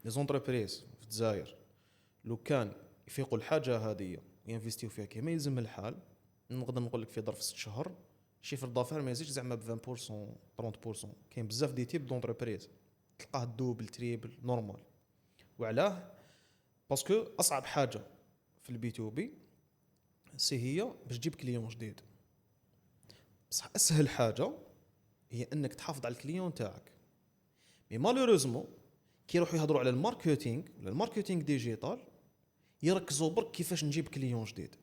لي زونتربريز في الجزائر لو كان يفيقوا الحاجه هذه ينفيستيو فيها كما يلزم الحال، نقدر نقول لك في ظرف 6 شهور شيفر دافير ما يزيدش زعما ب 20% 30%. كاين بزاف دي تيب دونتربريز تلقاه دوبل تريبل نورمال. وعلاه؟ باسكو اصعب حاجه في البي تو بي هي باش تجيب كليون جديد، بصح اسهل حاجه هي انك تحافظ على الكليون تاعك. مي مالوريزمون كي يروحوا يهضروا على الماركتينغ ولا الماركتينغ ديجيتال يركزوا برك كيفاش نجيب كليون جديد،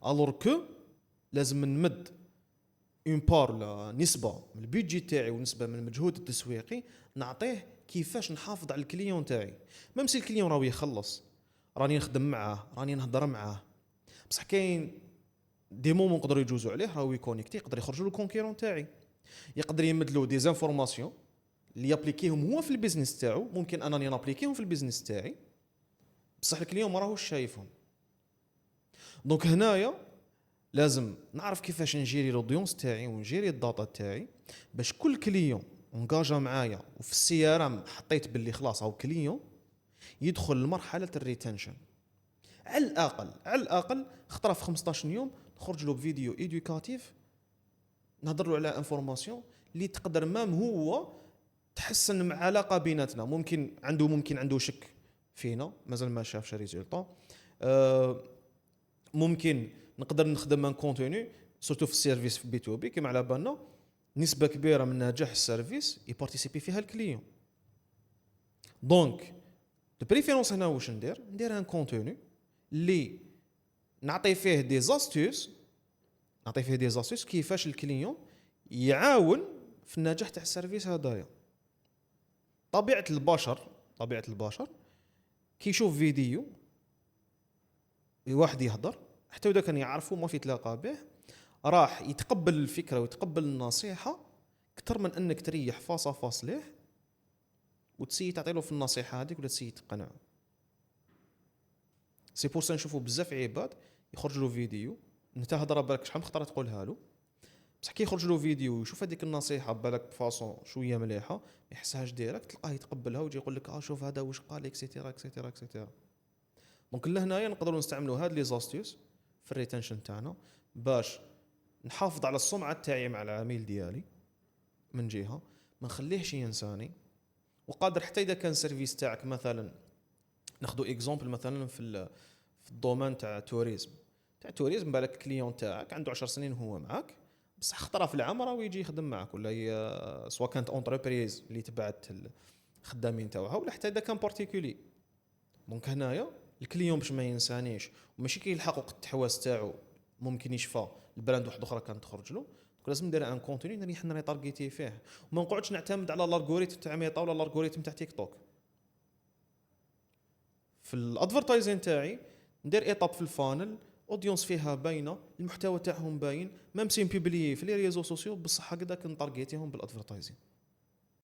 الور كو لازم نمد اون بار لا نسبه من البيدجي تاعي ونسبه من المجهود التسويقي نعطيه كيفاش نحافظ على الكليون تاعي. ميم سي الكليون راهو يخلص، راني نخدم معاه راني نهضر معاه، بصح كاين دي مومون نقدروا يجوزوا عليه راهو يكونيكتي، يقدر يخرج له الكونكيرون تاعي، يقدر يمد له دي زانفورماسيون اللي يابليكيهم هو في البيزنس تاعو، ممكن انني نابليكيهم في البيزنس تاعي بصح الكليون ما راهوش شايفهم. دونك هنايا لازم نعرف كيفاش نجيري الاودينس تاعي ونجيري الداتا تاعي باش كل كليون انجاجا معايا وفي السي ار ام حطيت باللي خلاص هاو كليون يدخل لمرحله الريتنشن. على الاقل خطره في 15 يوم نخرج له بفيديو ايدوكاتيف نهضر له على انفورماسيون اللي تقدر مام هو تحسن مع علاقه بيناتنا. ممكن عنده شك فينا مازال ما شافش ريزولطا، ممكن نقدر نخدم ان كونتوني سورتو في السيرفيس في بي تو بي كما على بالنا نسبه كبيره من نجاح السيرفيس يبارتيسيبي فيها الكليون. دونك البريفيرونس هنا واش ندير ان كونتوني اللي نعطي فيه دي زاستوس كيفاش الكليون يعاون في النجاح تاع السيرفيس هذايا. طبيعه البشر كي يشوف فيديو واحد يهضر حتى اذا كان يعرفه ما في تلاقى به راح يتقبل الفكره ويتقبل النصيحه اكثر من انك تريح فاص ليه وتسي تعطي له في النصيحه هذيك ولا تسي تقنعه. سي بور سا نشوفوا بزاف عباد يخرج له فيديو انت هضره بالك شحال من خطره تقولها له، بصح كي يخرج له فيديو ويشوف هذيك النصيحه بالك بفاصون شويه مليحه ما يحسهاش ديريكت تلقاه يتقبلها ويجي يقول لك شوف هذا واش قال اكسيتيرا اكسيتيرا اكسيتيرا. دونك لهنايا نقدروا نستعملوا هاد لي زاستيوس في الريتنشن تاعنا باش نحافظ على السمعه تاعي مع العميل ديالي من جهه ما نخليهش ينساني. وقادر حتى اذا كان سيرفيس تاعك مثلا ناخذوا اكزامبل مثلا في الدومين تاع توريزم بالك كليون تاعك عنده 10 سنين هو معاك بصح خطره في العام راه يجي يخدم معك ولا هي سواء كانت اونتربريز اللي تبعت الخدامين تاعها ولا حتى اذا كان بارتيكولي. دونك هنايا الكليون باش ما ينسانيش وماشي كيلحق وقت التحواس تاعو ممكن يشفى البراند واحد اخرى كانت تخرج له، لازم ندير ان كونتوني نريح نريتارغيتي فيه وما نقعدش نعتمد على الالغوريثم تاع ميتا ولا الالغوريثم تاع تيك توك. في الادفرتايزين تاعي ندير ايطاب في الفانل اودينس فيها باينه المحتوى تاعهم باين ميم سي بيبلي في لي ريزو سوسيو بصح هكذا كنطارغيتيهم بالادفرتايزين.